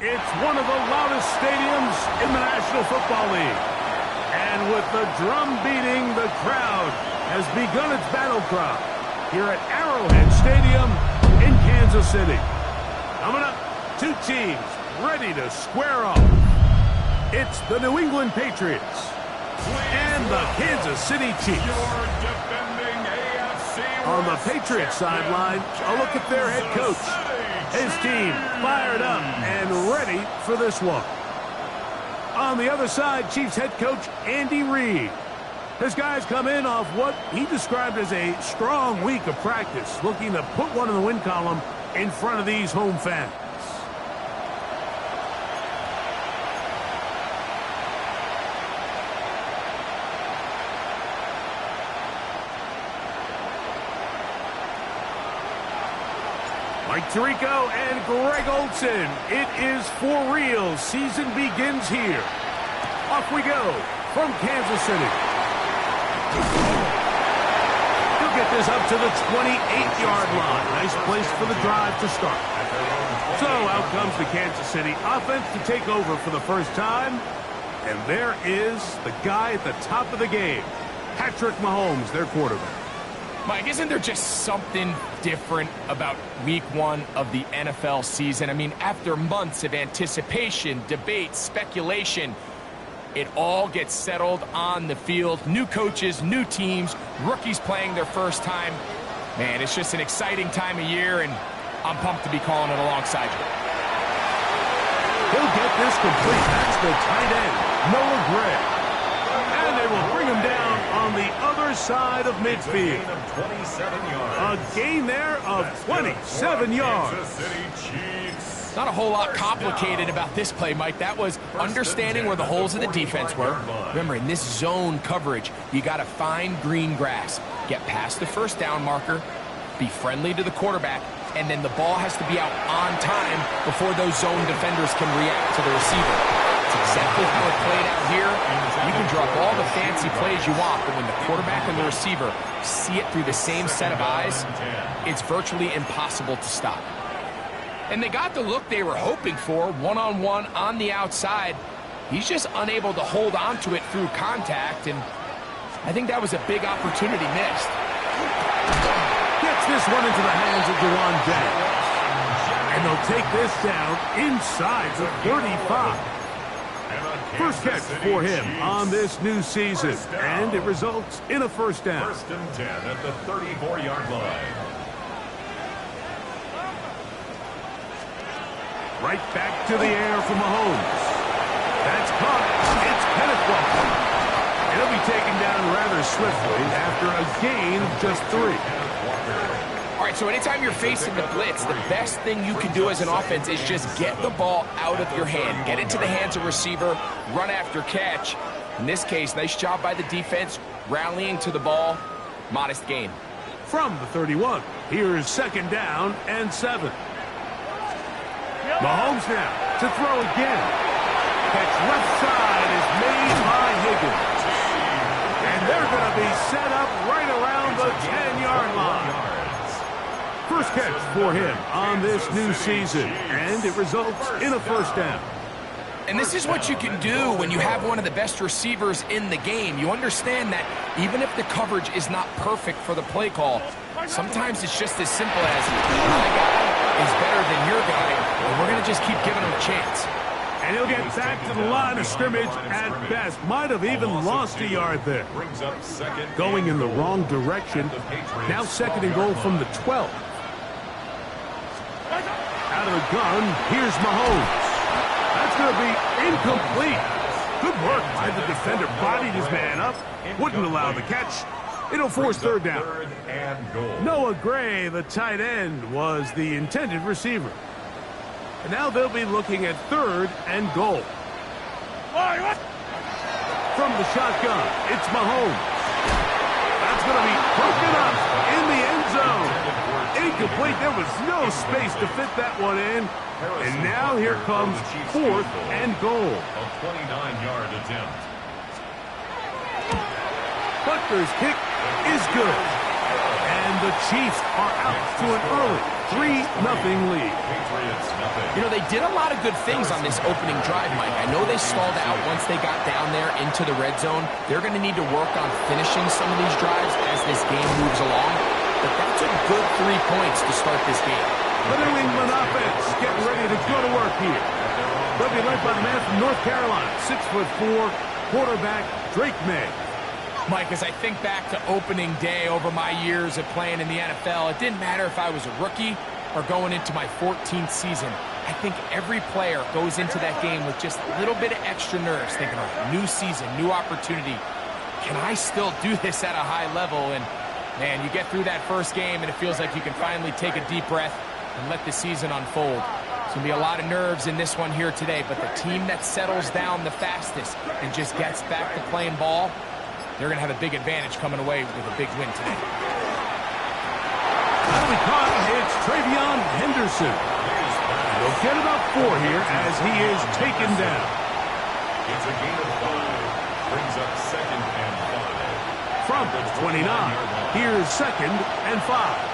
It's one of the loudest stadiums in the National Football League. And with the drum beating, the crowd has begun its battle cry here at Arrowhead Stadium in Kansas City. Coming up, two teams ready to square off. It's the New England Patriots and the Kansas City Chiefs. On the Patriots sideline, a look at their head coach. His team fired up and ready for this one. On the other side, Chiefs head coach Andy Reid. His guys come in off what he described as a strong week of practice, looking to put one in the win column in front of these home fans. Mike Tirico and Greg Olsen. It is for real. Season begins here. Off we go from Kansas City. He'll get this up to the 28-yard line. Nice place for the drive to start. So out comes the Kansas City offense to take over for the first time. And there is the guy at the top of the game, Patrick Mahomes, their quarterback. Mike, isn't there just something different about week one of the NFL season? I mean, after months of anticipation, debate, speculation, it all gets settled on the field. New coaches, new teams, rookies playing their first time. Man, it's just an exciting time of year, and I'm pumped to be calling it alongside you. He'll get this complete. That's the tight end, Noah Gray. And they will bring him down on the other side of midfield. A gain there of 27 yards. Not a whole lot complicated about this play, Mike. That was understanding where the holes of the defense were. Remember, in this zone coverage, you got to find green grass. Get past the first down marker, be friendly to the quarterback, and then the ball has to be out on time before those zone defenders can react to the receiver. That's exactly how it played out here. You can drop all the fancy plays you want, but when the quarterback and the receiver see it through the same set of eyes, it's virtually impossible to stop. And they got the look they were hoping for, one-on-one on the outside. He's just unable to hold on to it through contact, and I think that was a big opportunity missed. Gets this one into the hands of Dewan James. And they'll take this down inside the 35. First catch for him on this new season, and it results in a first down. First and 10 at the 34-yard line. Right back to the air for Mahomes. That's caught. It's Kenneth Walker. And he'll be taken down rather swiftly after a gain of just 3. All right, so anytime you're facing the blitz, the best thing you can do as an offense is just get the ball out of your hand. Get it to the hands of receiver, run after catch. In this case, nice job by the defense, rallying to the ball. Modest gain. From the 31, here's second down and 7. Mahomes now to throw again. Catch left side is made by Higgins. And they're going to be set up right around the 10-yard line. First catch for him on this new season, and it results in a first down. And this is what you can do when you have one of the best receivers in the game. You understand that even if the coverage is not perfect for the play call, sometimes it's just as simple as my guy is better than your guy, and we're going to just keep giving him a chance. And he'll get back to the line of scrimmage at best. Might have even lost a yard there. Going in the wrong direction. Now second and goal from the 12. Out of the gun, here's Mahomes. That's going to be incomplete. Good work by the defender. Bodied his man up. Wouldn't allow the catch. It'll force third down. Noah Gray, the tight end, was the intended receiver. And now they'll be looking at third and goal. From the shotgun, it's Mahomes. That's going to be broken up in the end zone. Incomplete. There was no space to fit that one in. And now here comes fourth and goal. A 29-yard attempt. Butler's kick is good. And the Chiefs are out to an early 3-0 lead. Patriots nothing. You know, they did a lot of good things on this opening drive, Mike. I know they stalled out once they got down there into the red zone. They're going to need to work on finishing some of these drives as this game moves along. But that's a good 3 points to start this game. The New England offense getting ready to go to work here. They'll be led by the man from North Carolina, 6'4", quarterback Drake May. Mike, as I think back to opening day over my years of playing in the NFL, it didn't matter if I was a rookie or going into my 14th season. I think every player goes into that game with just a little bit of extra nerves, thinking, all right, new season, new opportunity. Can I still do this at a high level? And, man, you get through that first game, and it feels like you can finally take a deep breath and let the season unfold. There's going to be a lot of nerves in this one here today, but the team that settles down the fastest and just gets back to playing ball, they're going to have a big advantage coming away with a big win today. That'll be caught. It's Travion Henderson. They'll get about 4 here as he is taken down. It's a gain of 5. Brings up 2nd and 5. From the 29, here's 2nd and 5.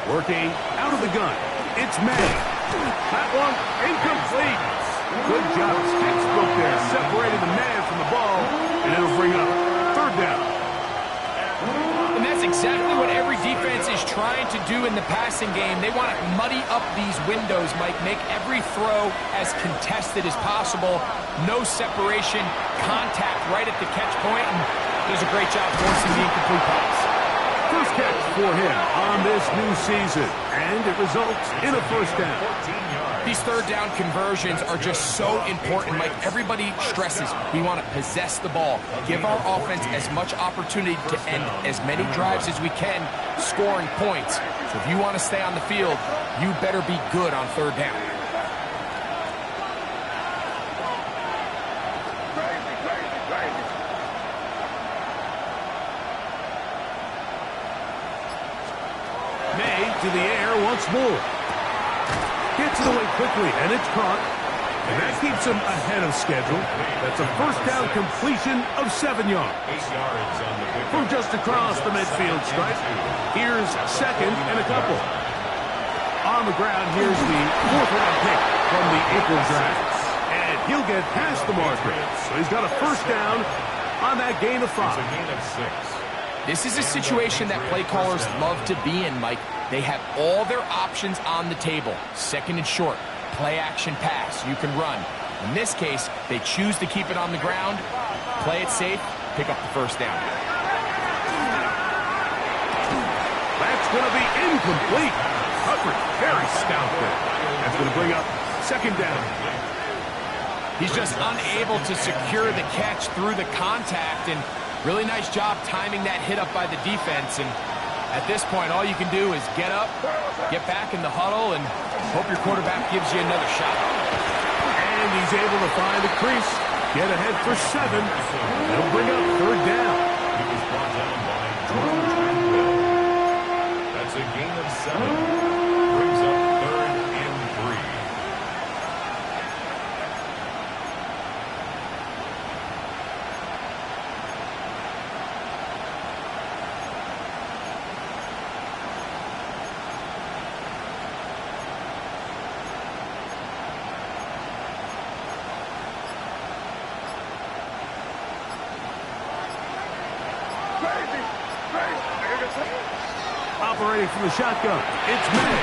Working out of the gun. It's May. That one incomplete. Good job. Textbook there. Separating the man from the ball. And it'll bring up 3rd down. And that's exactly what every defense is trying to do in the passing game. They want to muddy up these windows, Mike. Make every throw as contested as possible. No separation. Contact right at the catch point. And does a great job forcing the incomplete pass. First catch for him on this new season, and it results in a 1st down. These 3rd down conversions are just so important. Like everybody stresses, we want to possess the ball, give our offense as much opportunity to end as many drives as we can, scoring points. So if you want to stay on the field, you better be good on 3rd down. To the air once more. Gets it away quickly, and it's caught. And that keeps him ahead of schedule. That's a 1st down completion of 7 yards. 8 yards on the pick. From just across the midfield stripe, here's 2nd and a couple. On the ground, here's the 4th round pick from the April draft. And he'll get past the marker. So he's got a 1st down on that gain of 5. It's a gain of 6. This is a situation that play callers love to be in, Mike. They have all their options on the table. 2nd and short, play action pass, you can run. In this case, they choose to keep it on the ground, play it safe, pick up the 1st down. That's going to be incomplete. Hubbard, very stout there. That's going to bring up 2nd down. He's just unable to secure the catch through the contact, and really nice job timing that hit up by the defense. And at this point, all you can do is get up, get back in the huddle, and hope your quarterback gives you another shot. And he's able to find the crease, get ahead for 7. That'll bring up 3rd down. He was brought down by George Tranquil. That's a gain of 7. Brings up 3rd and 3. Operating from the shotgun, it's May.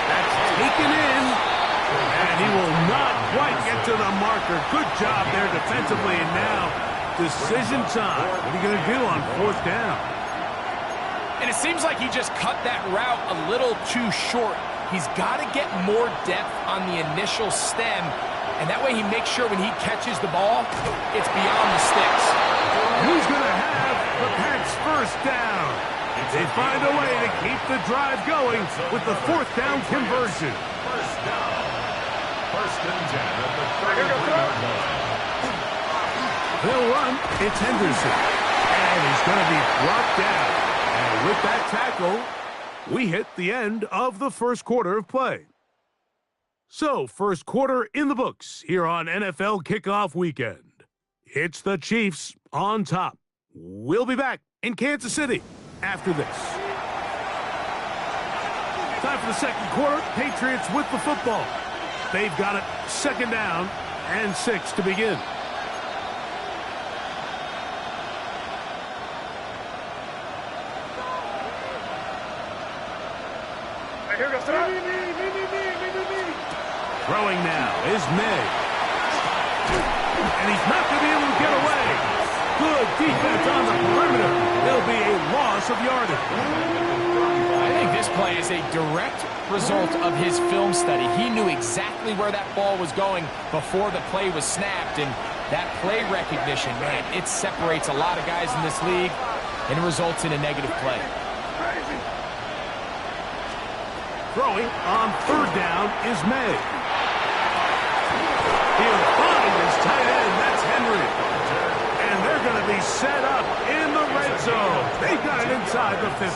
That's taken in, and he will not quite get to the marker. Good job there defensively, and now decision time. What are you going to do on 4th down? And it seems like he just cut that route a little too short. He's got to get more depth on the initial stem, and that way he makes sure when he catches the ball, it's beyond the sticks. Who's going to have the Pats' 1st down? They find a way to keep the drive going with the 4th down conversion. 1st down. 1st and 10 at the 33-yard line. They'll run. It's Henderson. And he's going to be brought down. And with that tackle, we hit the end of the first quarter of play. So, first quarter in the books here on NFL Kickoff Weekend. It's the Chiefs on top. We'll be back in Kansas City after this. Time for the second quarter. Patriots with the football. They've got it second down and 6 to begin. Here goes Throwing now is May. And he's not going to be able to get away. Good defense on the perimeter. There'll be a loss of yardage. I think this play is a direct result of his film study. He knew exactly where that ball was going before the play was snapped, and that play recognition, man, it separates a lot of guys in this league and results in a negative play. Throwing on third down is May. He'll find his tight end. That's Henry. And they're going to be set up in the red zone. They've got it inside the 15.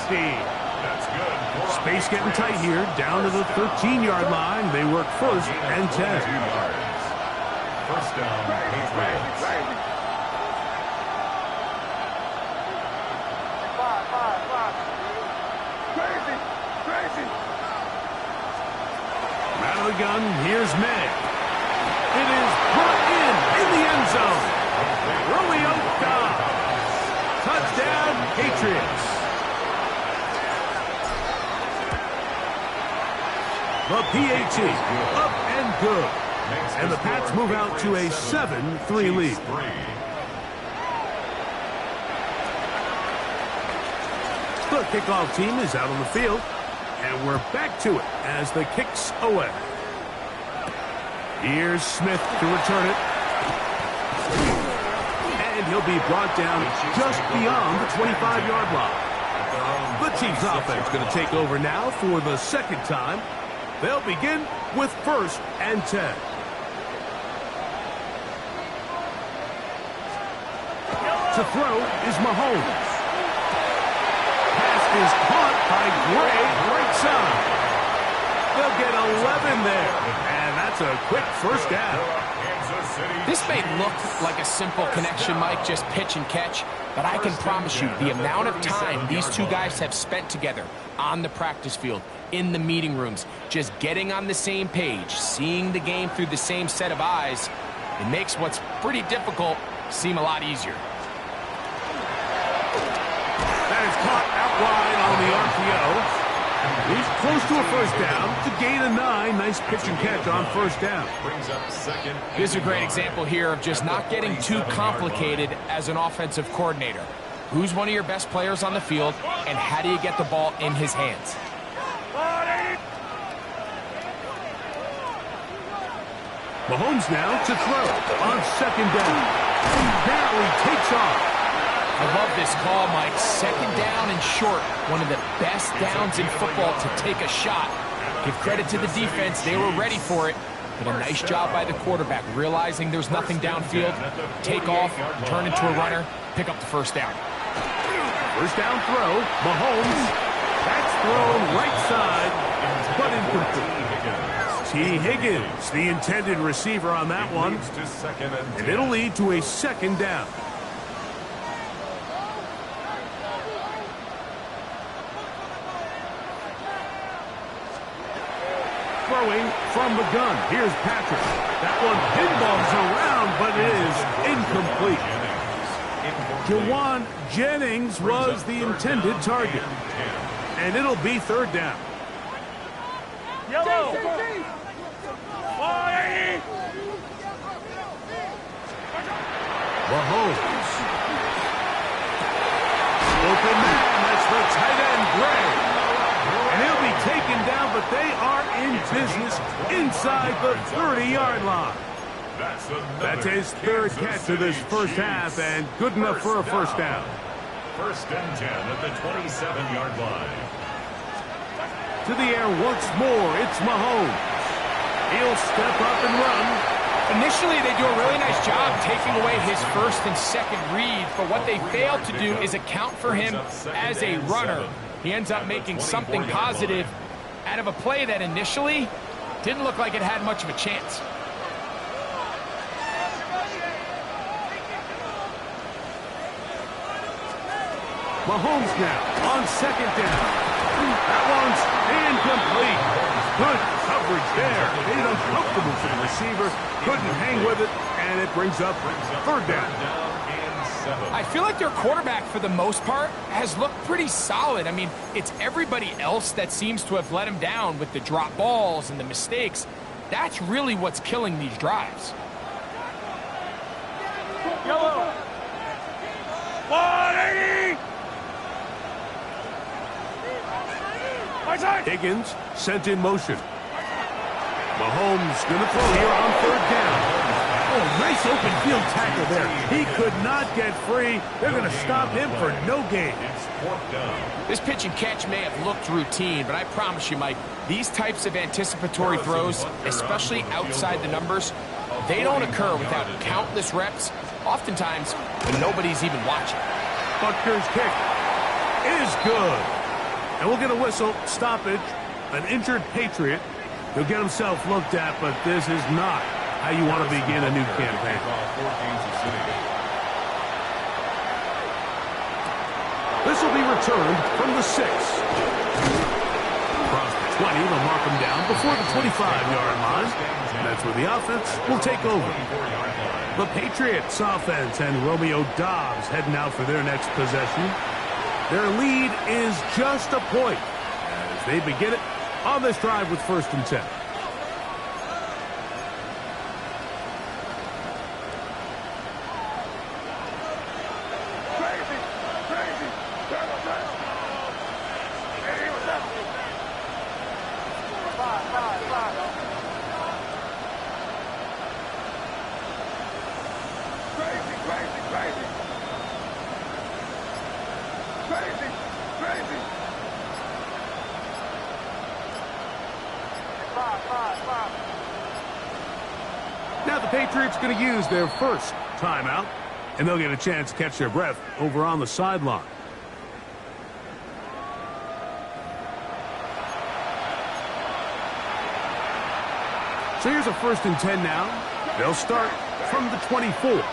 That's good. Space getting tight here. Down to the 13-yard line. They work first and 10. 2 yards. First down, Patriots. Out of the gun, here's May. It is put in the end zone. Romeo Doubs. Touchdown, Patriots. The PAT, up and good. And the Pats move out to a 7-3 lead. The kickoff team is out on the field. And we're back to it as the kick's away. Here's Smith to return it. And he'll be brought down just beyond the 25-yard line. The Chiefs offense going to take over now for the second time. They'll begin with first and 10. To throw is Mahomes. Is caught by Gray, right side. They'll get 11 there, and that's a quick first down. This may look like a simple connection, Mike, just pitch and catch, but I can promise you the amount of time these two guys have spent together on the practice field, in the meeting rooms, just getting on the same page, seeing the game through the same set of eyes, it makes what's pretty difficult seem a lot easier. That is caught out wide on the RPO. He's close to a first down to gain a 9. Nice pitch and catch on first down. Brings up second. Here's a great example here of just not getting too complicated as an offensive coordinator. Who's one of your best players on the field, and how do you get the ball in his hands? Mahomes now to throw on second down. Now he takes off. I love this call, Mike. Second down and short. One of the best downs in football to take a shot. Give credit to the defense. They were ready for it. But a nice job by the quarterback, realizing there's nothing downfield. Take off, turn into a runner, pick up the first down. First down throw. Mahomes. That's thrown right side, but incomplete. T. Higgins, the intended receiver on that one. And it'll lead to a second down. Throwing from the gun. Here's Patrick. That one pinballs around, but it is incomplete. Jawan Jennings was the intended target. And it'll be third down. Yellow. Mahomes. Open man. That's the tight end, Gray. And he'll be taken down, but they are in business inside the 30-yard line. That's his third catch of this first half, and good enough for a first down. First and 10 at the 27-yard line. To the air once more, it's Mahomes. He'll step up and run. Initially, they do a really nice job taking away his first and second read, but what they failed to do is account for him as a runner. He ends up making something positive out of a play that initially didn't look like it had much of a chance. Mahomes now on second down. That one's incomplete. Good coverage there. Made it uncomfortable for the receiver. Couldn't hang with it, and it brings up third down. I feel like their quarterback, for the most part, has looked pretty solid. I mean, it's everybody else that seems to have let him down with the drop balls and the mistakes. That's really what's killing these drives. Yellow. 180. Higgins sent in motion. Mahomes going to throw here on third down. Oh, nice open field tackle there. He could not get free. They're going to stop him for no gain. This pitch and catch may have looked routine, but I promise you, Mike, these types of anticipatory throws, especially outside the numbers, they don't occur without countless reps, oftentimes when nobody's even watching. Butker's kick is good. And we'll get a whistle, stoppage, an injured Patriot. He'll get himself looked at, but this is not how you want to begin a new campaign. This will be returned from the 6. Across the 20, they'll mark him down before the 25-yard line. That's where the offense will take over. The Patriots offense and Romeo Doubs heading out for their next possession. Their lead is just a point as they begin it on this drive with 1st and 10. Now the Patriots going to use their first timeout, and they'll get a chance to catch their breath over on the sideline. So here's a 1st and 10 now. They'll start from the 24.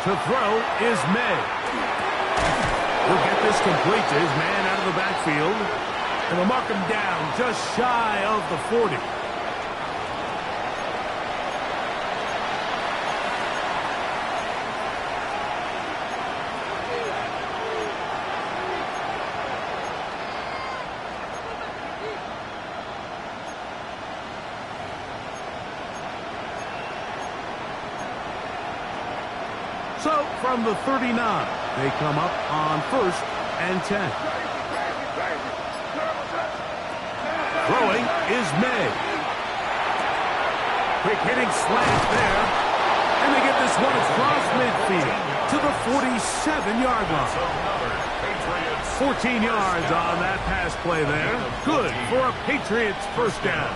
To throw is May. He'll get this complete to his man out of the backfield. And they'll mark him down just shy of the 40. So, from the 39, they come up on 1st and 10. Throwing is May. Quick hitting slant there. And they get this one across midfield to the 47-yard line. 14 yards on that pass play there. Good for a Patriots first down.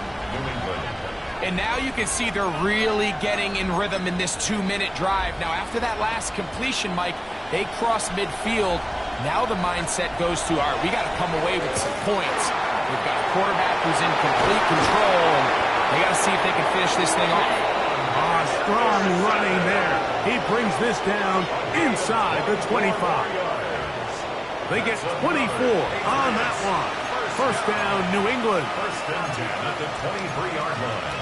And now you can see they're really getting in rhythm in this 2-minute drive. Now, after that last completion, Mike, they cross midfield. Now the mindset goes to, all right, we got to come away with some points. We've got a quarterback who's in complete control, and they got to see if they can finish this thing off. Strong running there. He brings this down inside the 25. They get 24 on that one. First down, New England. 1st and 10 at the 23-yard line.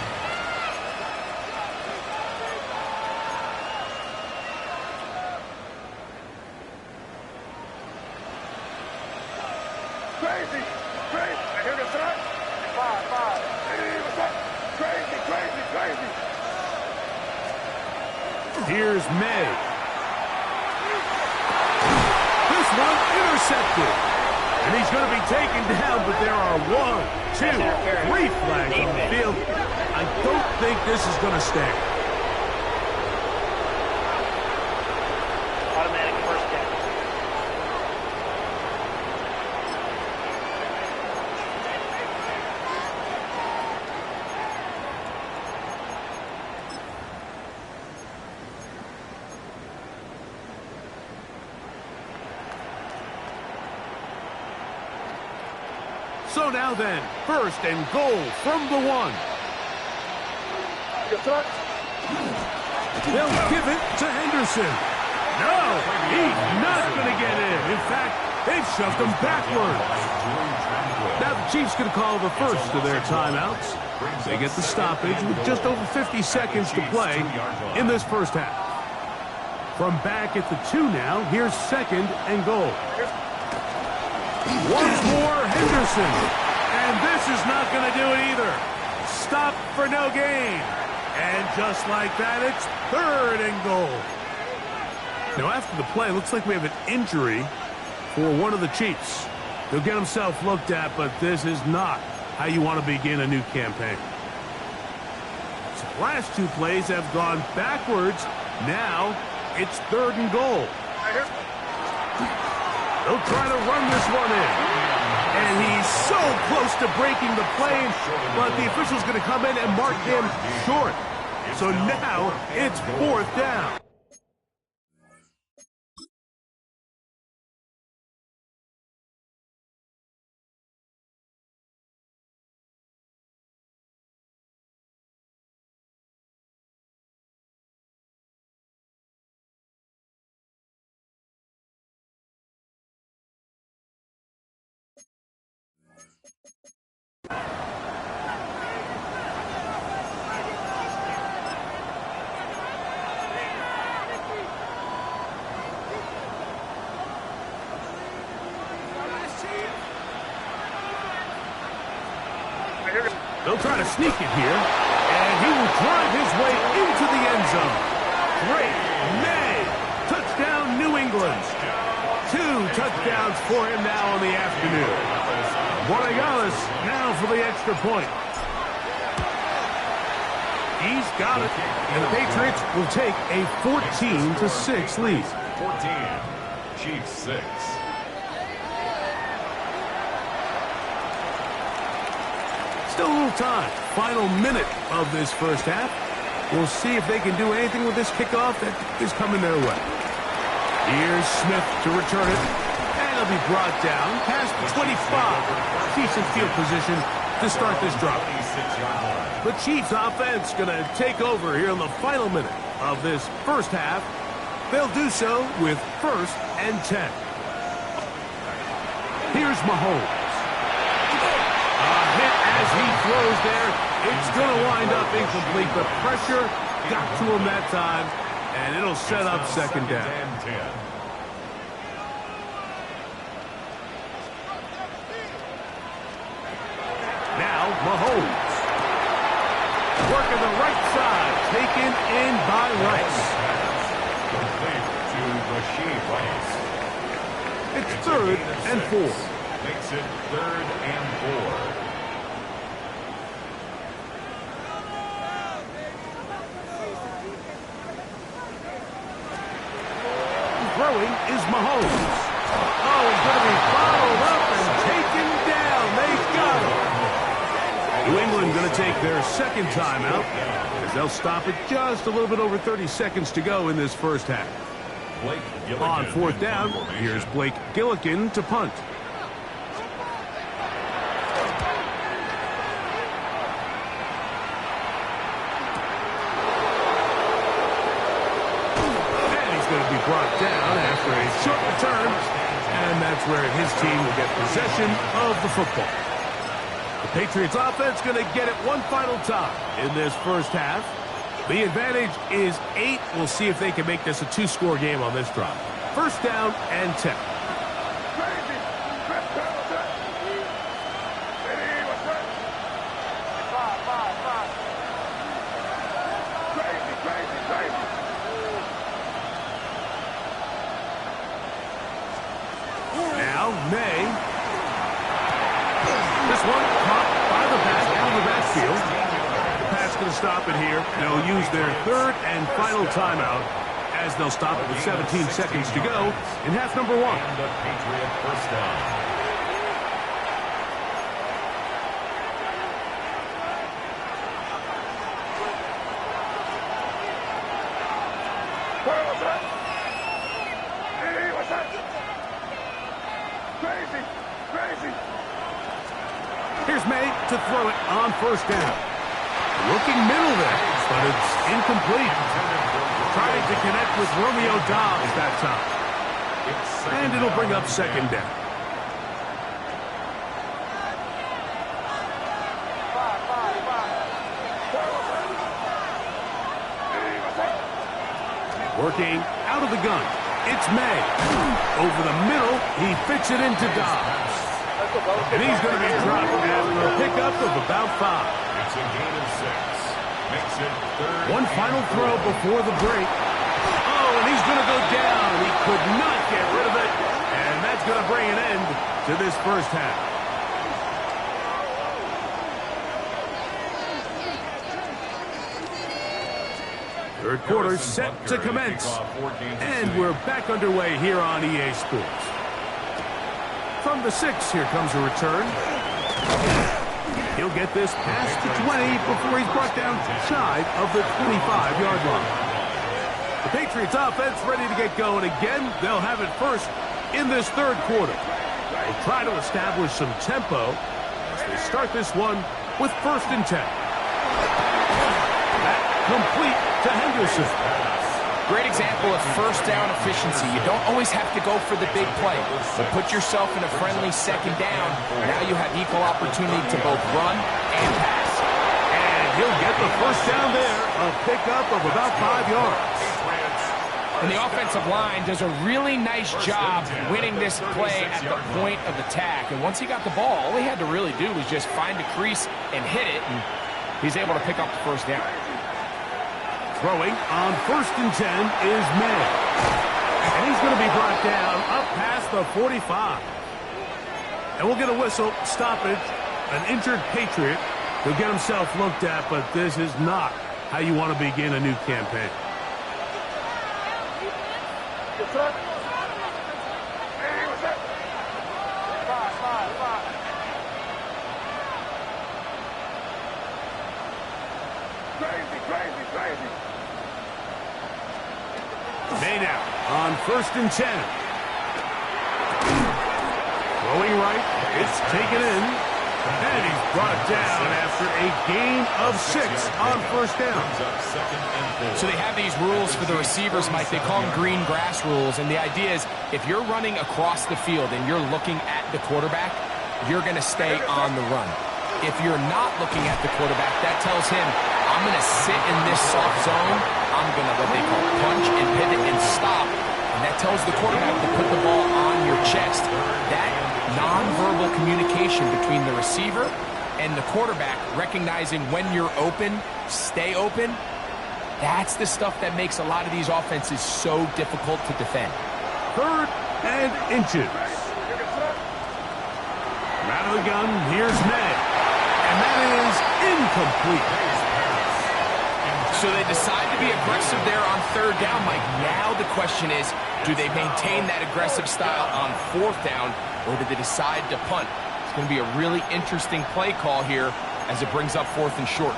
Crazy, crazy. I hear the shot. 5. Crazy, crazy, crazy. Here's May. This one intercepted. And he's going to be taken down, but there are 1, 2, 3 flags on the field. I don't think this is going to stay. Automatic first down. So now then, first and goal from the 1. They'll give it to Henderson. No, he's not going to get in. In fact, they've shoved him backwards. Now the Chiefs going to call the first of their timeouts. They get the stoppage with just over 50 seconds to play in this first half. From back at the 2 now, here's second and goal. Once more, Henderson. And this is not going to do it either. Stop for no gain. And just like that, it's third and goal. Now, after the play, it looks like we have an injury for one of the Chiefs. He'll get himself looked at, but this is not how you want to begin a new campaign. So the last 2 plays have gone backwards. Now, it's third and goal. They'll try to run this one in. And he's so close to breaking the play, but the official's going to come in and mark him short. So now it's fourth down. They'll try to sneak it here, and he will drive his way into the end zone. Drake Maye, touchdown New England. 2 touchdowns for him now in the afternoon. Borregales now for the extra point. He's got it, and the Patriots will take a 14-6 lead. 14, Chiefs 6. Still a little time. Final minute of this first half. We'll see if they can do anything with this kickoff that is coming their way. Here's Smith to return it. And he'll be brought down past the 25. Decent field position to start this drive. The Chiefs offense going to take over here in the final minute of this first half. They'll do so with first and 10. Here's Mahomes. As he throws there, it's going to wind up incomplete, but pressure got to him that time, and it'll set up second down. Now, Mahomes. Working the right side, taken in by Rice. To Rashee Rice. It's third and 4. Makes it third and 4. Throwing is Mahomes. Oh, he's going to be followed up and taken down. They've got him. New England going to take their second timeout as they'll stop it just a little bit over 30 seconds to go in this first half. On fourth down, here's Blake Gillikin to punt. Brought down after a short return, and that's where his team will get possession of the football. The Patriots offense going to get it one final time in this first half. The advantage is 8. We'll see if they can make this a 2-score game on this drive. First down and 10. Maye. This one caught by the back out of the backfield. The pass going to stop it here. They'll use their third and final timeout as they'll stop it with 17 seconds to go in half number 1. And the Patriot first down. Here's May to throw it on first down. Looking middle there, but it's incomplete. Trying to connect with Romeo Doubs that time. And it'll bring up second down. Working out of the gun. It's May. Over the middle, he fits it into Doubs. And he's going to be dropped after a pickup of about 5. It's a gain of 6. Makes it third. One final throw before the break. Oh, and he's going to go down. He could not get rid of it. And that's going to bring an end to this first half. Third quarter set to commence. And we're back underway here on EA Sports. From the 6, here comes a return. He'll get this past the 20 before he's brought down shy of the 25-yard line. The Patriots offense ready to get going again. They'll have it first in this third quarter. They'll try to establish some tempo as they start this one with 1st and 10. That complete to Henderson. Great example of first down efficiency. You don't always have to go for the big play, but put yourself in a friendly second down. Now you have equal opportunity to both run and pass. And he'll get the first down there, a pickup of about 5 yards. And the offensive line does a really nice job winning this play at the point of attack. And once he got the ball, all he had to really do was just find a crease and hit it, and he's able to pick up the first down. Throwing on 1st and 10 is May. And he's going to be brought down up past the 45. And we'll get a whistle, stoppage, an injured Patriot. He'll get himself looked at, but this is not how you want to begin a new campaign. Crazy. May now on 1st and 10. Throwing right, it's taken in, and he's brought down after a gain of 6 on 1st down. So they have these rules for the receivers, Mike. They call them green grass rules, and the idea is if you're running across the field and you're looking at the quarterback, you're going to stay on the run. If you're not looking at the quarterback, that tells him, I'm going to sit in this soft zone. I'm going to what they call punch and pivot and stop. And that tells the quarterback to put the ball on your chest. That nonverbal communication between the receiver and the quarterback, recognizing when you're open, stay open, that's the stuff that makes a lot of these offenses so difficult to defend. 3rd and inches. Out of the gun, here's May. And that is incomplete. So they decide to be aggressive there on 3rd down, Mike. Now the question is, do they maintain that aggressive style on 4th down, or do they decide to punt? It's going to be a really interesting play call here as it brings up 4th and short.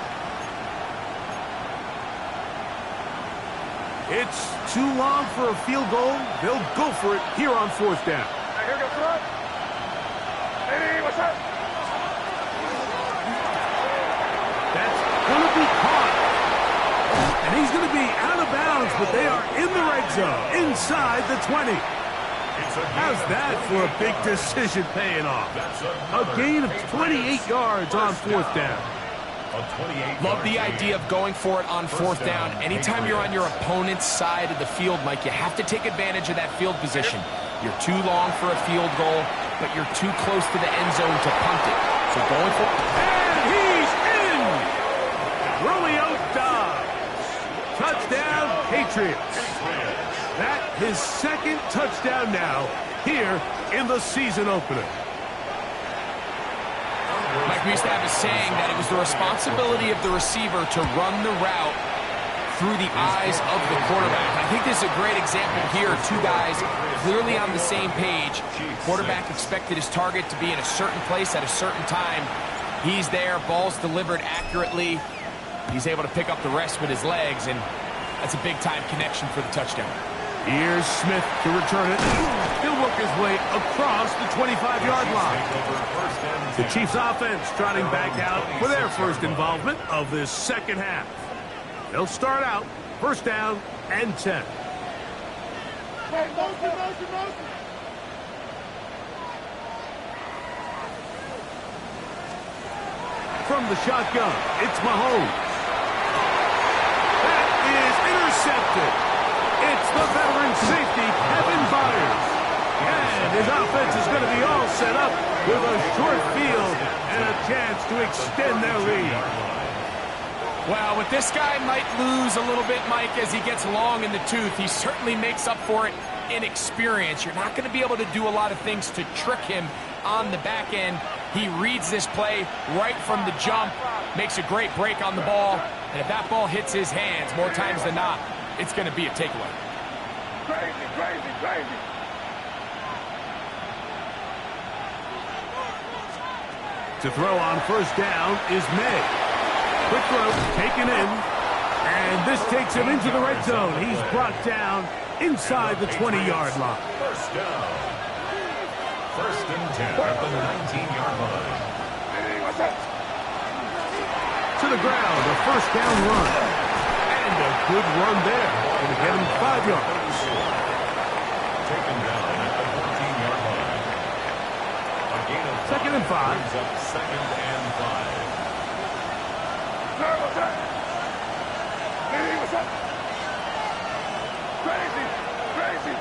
It's too long for a field goal. They'll go for it here on 4th down. Here goes front. Hey, what's up? That's going to be caught. And he's going to be out of bounds, but they are in the red zone, inside the 20. How's that for a big decision paying off? A gain of 28 yards on 4th down. Love the idea of going for it on 4th down. Anytime you're on your opponent's side of the field, Mike, you have to take advantage of that field position. You're too long for a field goal, but you're too close to the end zone to punt it. So going for it. And he's in! Romeo Doubs. Touchdown, Patriots. That his 2nd touchdown now here in the season opener. Mike, we used to have a saying that it was the responsibility of the receiver to run the route through the eyes of the quarterback. I think this is a great example here. 2 guys clearly on the same page. Quarterback expected his target to be in a certain place at a certain time. He's there, ball's delivered accurately. He's able to pick up the rest with his legs, and that's a big-time connection for the touchdown. Here's Smith to return it. He'll work his way across the 25-yard line. The Chiefs offense trotting back out for their first involvement of this second half. They'll start out first down and 10. From the shotgun, it's Mahomes. That is intercepted. It's the veteran safety, Kevin Byers. And his offense is going to be all set up with a short field and a chance to extend their lead. Well, with this guy might lose a little bit, Mike, as he gets long in the tooth. He certainly makes up for it in experience. You're not going to be able to do a lot of things to trick him on the back end. He reads this play right from the jump, makes a great break on the ball, and if that ball hits his hands more times than not, it's going to be a takeaway. Crazy, crazy, crazy. To throw on first down is May. Quick throw, taken in, and this takes him into the red zone. He's brought down inside the 20-yard line. First down. First and 10 at the 19-yard line. To the ground, a first down run. And a good run there. Going to get him 5 yards. Taken down at the 14-yard line. A gain of 5. Second and 5. Brings up second and 5. What's up? Hey, what's up? Crazy, crazy.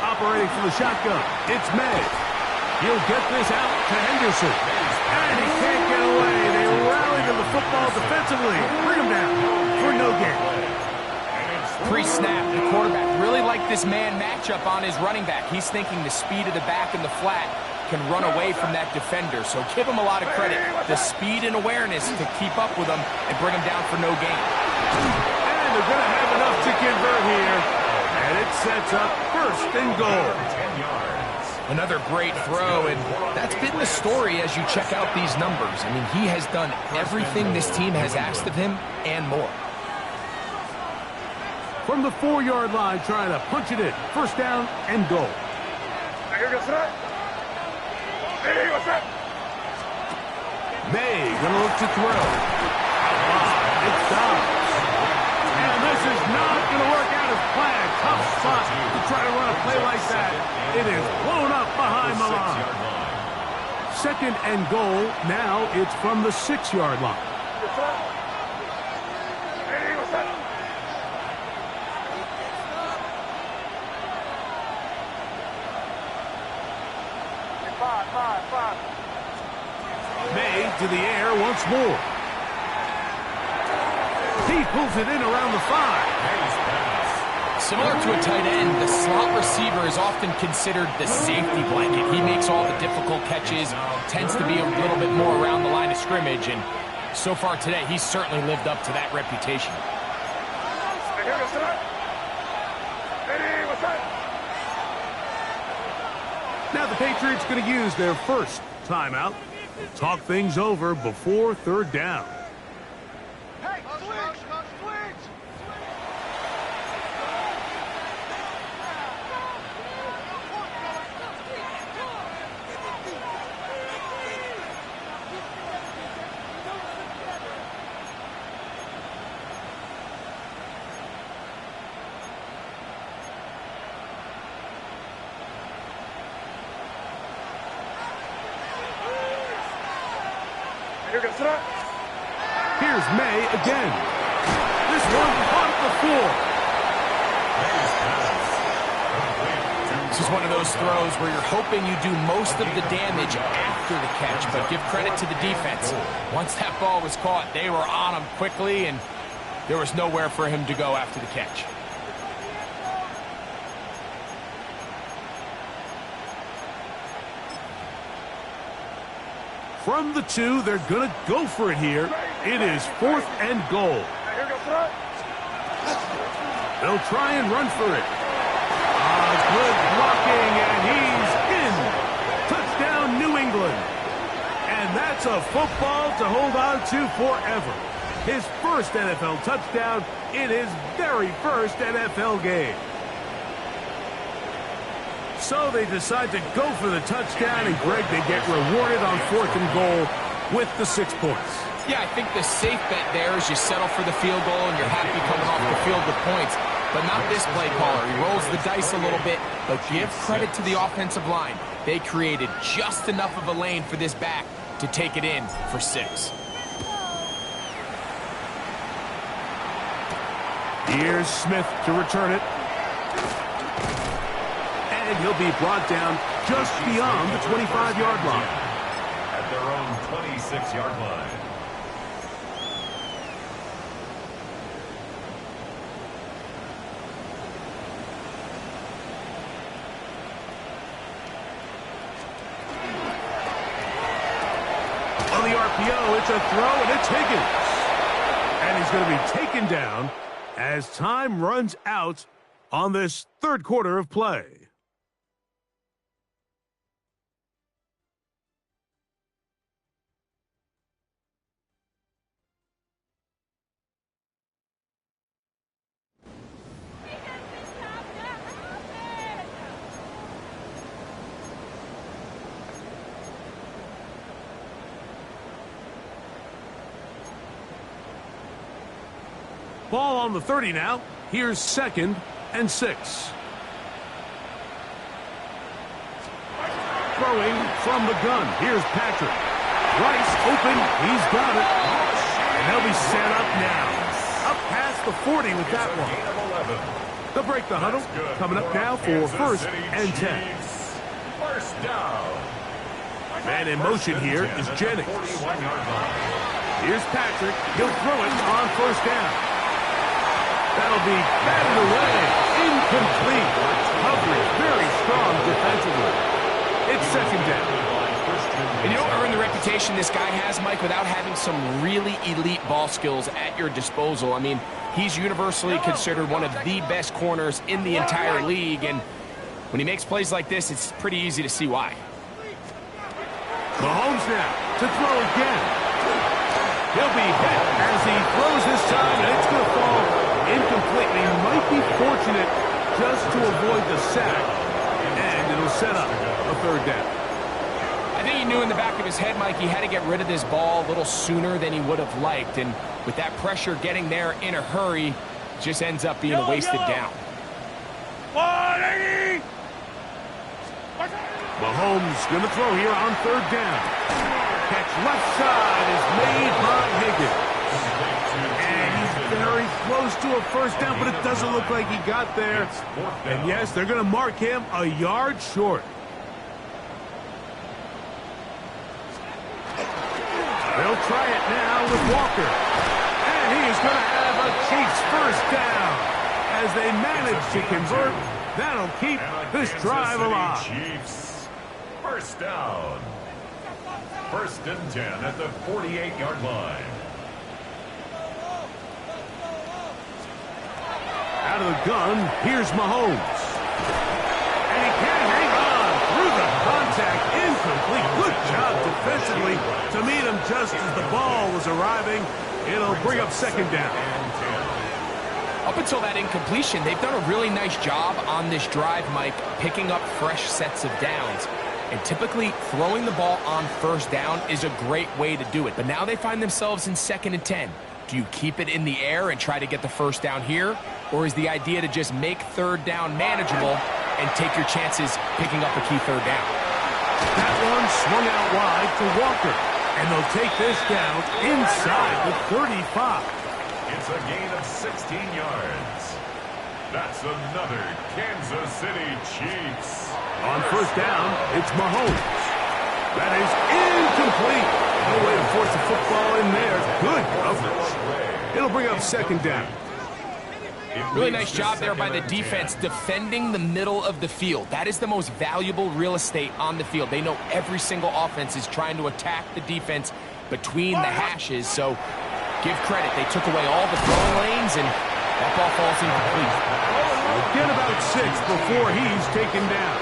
Operating from the shotgun, it's May. He'll get this out to Henderson. And he can't get away. They rally to the football defensively. Bring him down for no gain. Pre-snap, the quarterback really liked this man matchup on his running back. He's thinking the speed of the back and the flat can run away from that defender. So give him a lot of credit. The speed and awareness to keep up with him and bring him down for no gain. And they're going to have enough to convert here. And it sets up first and goal. 10 yards. Another great throw, and that's been the story as you check out these numbers. I mean, he has done everything this team has asked of him and more. From the 4-yard line, trying to punch it in. First down and goal. Here goes that. Hey, what's up? May gonna look to throw. It's Dobbs. And this is not gonna work out as planned. Tough spot to try to run a play like that. It is blown up behind the line. Second and goal. Now it's from the 6-yard line. What's up? Hey, what's up? Five. May to the air once more. He pulls it in around the 5. Similar to a tight end, the slot receiver is often considered the safety blanket. He makes all the difficult catches, tends to be a little bit more around the line of scrimmage, and so far today, he's certainly lived up to that reputation. Here goes that. Hey, what's up? Now the Patriots going to use their first timeout. Talk things over before third down. Hey, switch! Here's May again. This one caught the floor. This is one of those throws where you're hoping you do most of the damage after the catch, but give credit to the defense. Once that ball was caught, they were on him quickly, and there was nowhere for him to go after the catch. From the 2, they're going to go for it here. It is 4th and goal. Here goes that. They'll try and run for it. Good blocking, and he's in. Touchdown, New England. And that's a football to hold on to forever. his first NFL touchdown in his very first NFL game. So they decide to go for the touchdown, and Greg, they get rewarded on 4th and goal with the 6 points. Yeah, I think the safe bet there is you settle for the field goal and you're happy coming off the field with points. But not this play caller. He rolls the dice a little bit, but give credit to the offensive line. They created just enough of a lane for this back to take it in for 6. Here's Smith to return it. And he'll be brought down just beyond the 25-yard line. At their own 26-yard line. On the RPO, it's a throw, and it's Higgins. And he's going to be taken down as time runs out on this 3rd quarter of play. Ball on the 30 now. Here's 2nd and 6. Throwing from the gun. Here's Patrick. Rice open. He's got it. And they'll be set up now. Up past the 40 with that one. They'll break the huddle. Coming up now for 1st and 10. First down. Man in motion here is Jennings. Here's Patrick. He'll throw it on 1st down. That'll be batted away. Incomplete. Coverage very strong defensively. It's 2nd down. And you don't earn the reputation this guy has, Mike, without having some really elite ball skills at your disposal. I mean, he's universally considered one of the best corners in the entire league, and when he makes plays like this, it's pretty easy to see why. Mahomes now to throw again. He'll be hit as he throws this time, and it's going to fall incomplete. He might be fortunate just to avoid the sack, and it'll set up a 3rd down. I think he knew in the back of his head, Mike, he had to get rid of this ball a little sooner than he would have liked, and with that pressure getting there in a hurry, it just ends up being a wasted down. Mahomes going to throw here on 3rd down. Catch left side is made by Higgins. And he's very close to a 1st down, but it doesn't look like he got there. And yes, they're going to mark him a yard short. They'll try it now with Walker. And he's going to have a Chiefs 1st down. As they manage to convert, that'll keep this drive alive. Chiefs. 1st down. 1st and 10 at the 48-yard line. Out of the gun, here's Mahomes. And he can't hang on through the contact. Incomplete. Good job defensively to meet him just as the ball was arriving. It'll bring up 2nd down. Up until that incompletion, they've done a really nice job on this drive, Mike, picking up fresh sets of downs. And typically, throwing the ball on 1st down is a great way to do it. But now they find themselves in 2nd and 10. Do you keep it in the air and try to get the 1st down here? Or is the idea to just make 3rd down manageable and take your chances picking up a key 3rd down? That one swung out wide to Walker. And they'll take this down inside the 35. It's a gain of 16 yards. That's another Kansas City Chiefs. On 1st down, it's Mahomes. That is incomplete. No way to force the football in there. Good coverage. It'll bring up 2nd down. Really nice job there by the defense defending the middle of the field. That is the most valuable real estate on the field. They know every single offense is trying to attack the defense between the hashes, so give credit. They took away all the throwing lanes, and that ball falls incomplete. Get about 6 before he's taken down.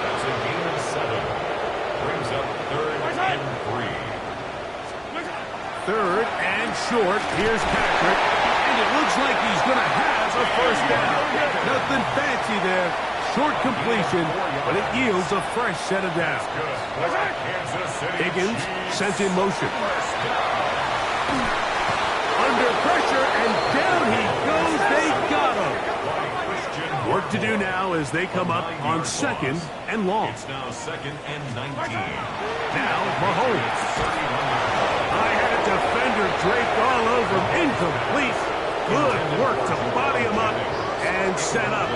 That's a gain of 7. Brings up 3rd and 3. third and short. Here's Patrick, and it looks like he's going to have a first down. Nothing fancy there. Short completion, but it yields a fresh set of downs. Higgins sent in motion. Under pressure, and down he goes. They got him. Work to do now as they come up on second and long. It's now second and 19. Now Mahomes. I had a defender draped all over him. Incomplete. Good work to body him up and set up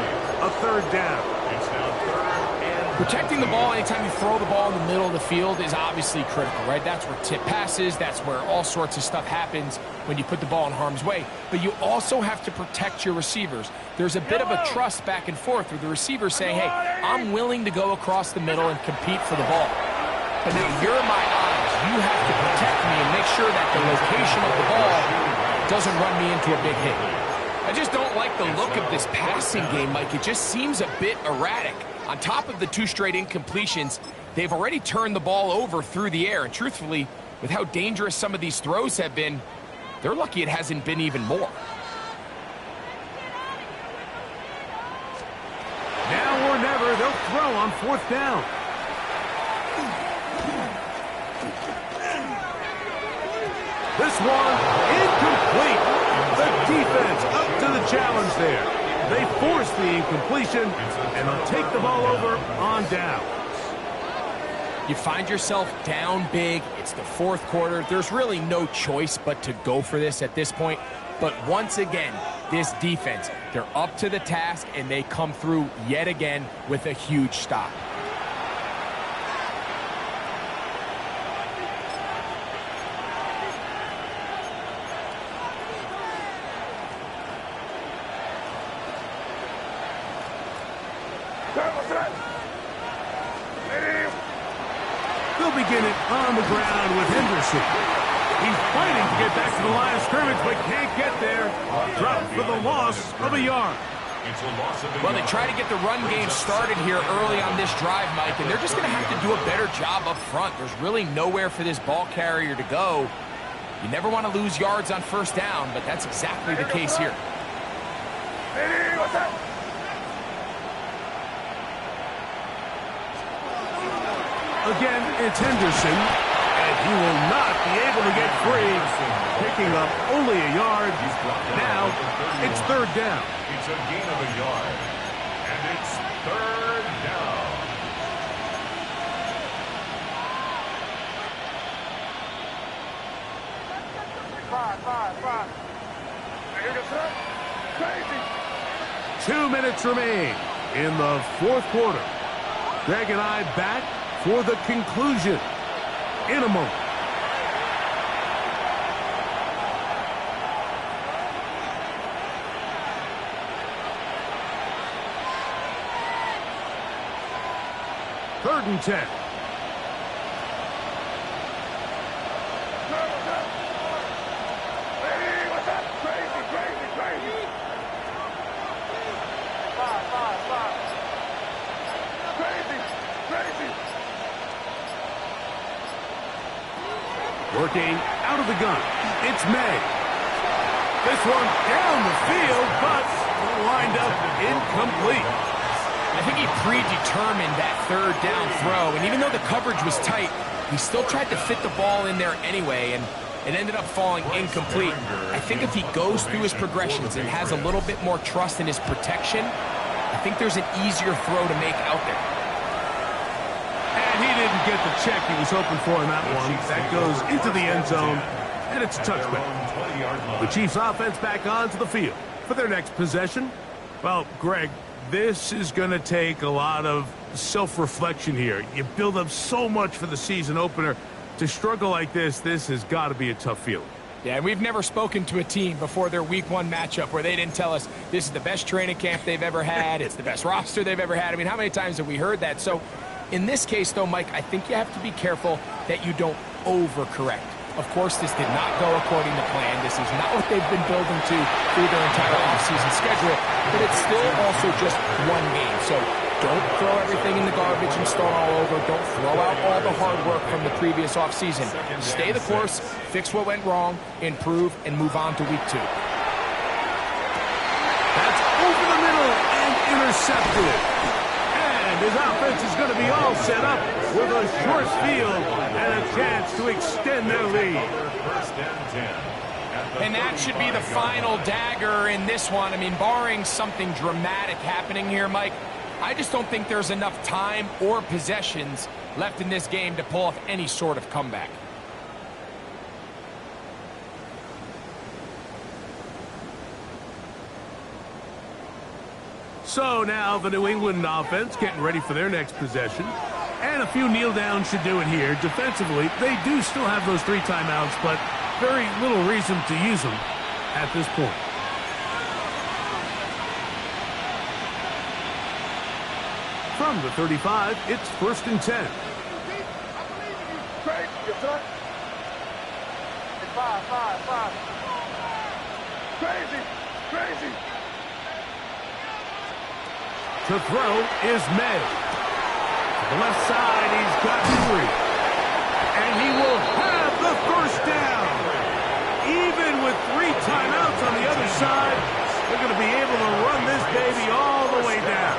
a third down. It's now third and Protecting the ball anytime you throw the ball in the middle of the field is obviously critical, right? That's where tip passes, that's where all sorts of stuff happens when you put the ball in harm's way. But you also have to protect your receivers. There's a bit of a trust back and forth where the receivers say, hey, I'm willing to go across the middle and compete for the ball. But now you're my eyes. You have to protect me and make sure that the location of the ball doesn't run me into a big hit. I just don't like the look of this passing game, Mike. It just seems a bit erratic. On top of the 2 straight incompletions, they've already turned the ball over through the air. And truthfully, with how dangerous some of these throws have been, they're lucky it hasn't been even more. Now or never, they'll throw on fourth down. This one, incomplete. The defense up to the challenge there. They force the incompletion, and they'll take the ball over on down. You find yourself down big. It's the fourth quarter. There's really no choice but to go for this at this point. But once again, this defense, they're up to the task, and they come through yet again with a huge stop. They'll begin it on the ground with Henderson. He's fighting to get back to the line of scrimmage, but can't get there. Dropped for the loss of a yard. Well, they try to get the run game started here early on this drive, Mike, and they're just going to have to do a better job up front. There's really nowhere for this ball carrier to go. You never want to lose yards on first down, but that's exactly the case here. Again, it's Henderson, and he will not be able to get free, picking up only a yard. Now, it's third down. It's a gain of a yard, and it's third down. Five. Here goes that. Crazy. 2 minutes remain in the fourth quarter. Greg and I back for the conclusion in a moment. Third and 10. What's up? Crazy. Five. Crazy. Working out of the gun. It's May. This one down the field, but lined up incomplete. I think he predetermined that third down throw, and even though the coverage was tight, he still tried to fit the ball in there anyway, and it ended up falling incomplete. I think if he goes through his progressions and has a little bit more trust in his protection, I think there's an easier throw to make out there. And he didn't get the check he was hoping for in that one. That goes into the end zone, and it's a touchback. The Chiefs offense back onto the field for their next possession. Well, Greg, this is going to take a lot of self-reflection here. You build up so much for the season opener. To struggle like this has got to be a tough feeling. Yeah, we've never spoken to a team before their Week 1 matchup where they didn't tell us this is the best training camp they've ever had, it's the best roster they've ever had. I mean, how many times have we heard that? So in this case, though, Mike, I think you have to be careful that you don't overcorrect. Of course, this did not go according to plan. This is not what they've been building to through their entire offseason schedule, but it's still also just one game. So don't throw everything in the garbage them start all over. Don't throw out all the hard work from the previous offseason. Stay the course, fix what went wrong, improve, and move on to week 2. That's over the middle and intercepted. And his offense is going to be all set up with a short field and a chance to extend their lead. First and 10. And that should be the final dagger in this one. I mean, barring something dramatic happening here, Mike, I just don't think there's enough time or possessions left in this game to pull off any sort of comeback. So now the New England offense getting ready for their next possession. And a few kneel downs should do it here. Defensively, they do still have those 3 timeouts, but very little reason to use them at this point. From the 35, it's 1st and 10. Craig, your son. Five. Crazy. To throw is May. To the left side, he's got Henry. And he will have the first down. Even with 3 timeouts on the other side, they're going to be able to run this baby all the way down.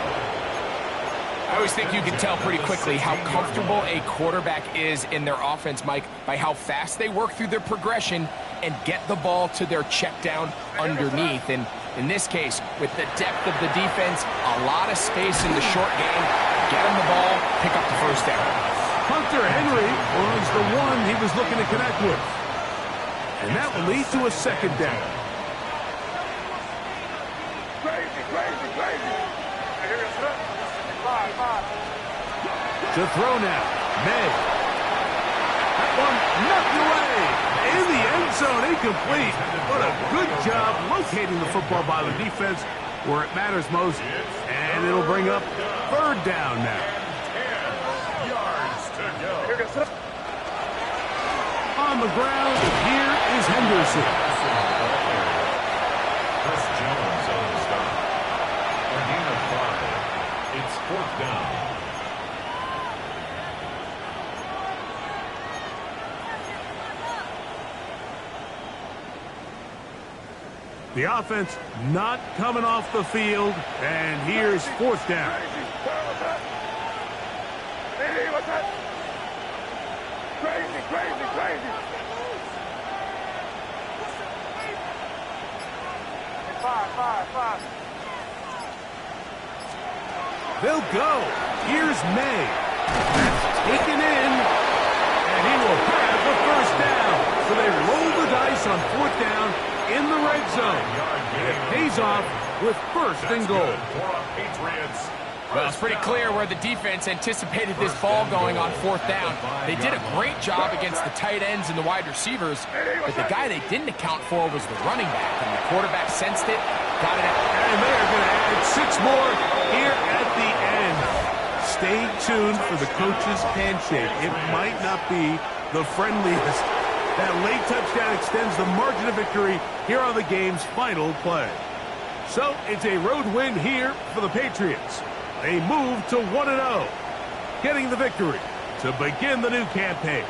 I always think you can tell pretty quickly how comfortable a quarterback is in their offense, Mike, by how fast they work through their progression and get the ball to their check down underneath. And in this case, with the depth of the defense, a lot of space in the short game, get him the ball, pick up the first down. Hunter Henry was the one he was looking to connect with. And that will lead to a 2nd down. Crazy. I hear your son. Five. To throw now, May. That one knocked away. In the end zone, incomplete. What a good job locating the football by the defense where it matters most. And it'll bring up 3rd down now. 10 yards to go. I hear your son. On the ground, here is Henderson. Chris Jones on the stop. A gain of 5. It's 4th down. The offense not coming off the field, and here's 4th down. Hey, what's that? Crazy. Five. They'll go. Here's May. That's taken in, and he will have the first down. So they roll the dice on 4th down in the red zone. And it pays off with 1st and goal. Patriots. Well, it's pretty clear where the defense anticipated this ball going on 4th down. They did a great job against the tight ends and the wide receivers, but the guy they didn't account for was the running back, and the quarterback sensed it, got it out. And they are going to add 6 more here at the end. Stay tuned for the coach's handshake. It might not be the friendliest. That late touchdown extends the margin of victory here on the game's final play. So it's a road win here for the Patriots. They move to 1-0, getting the victory to begin the new campaign.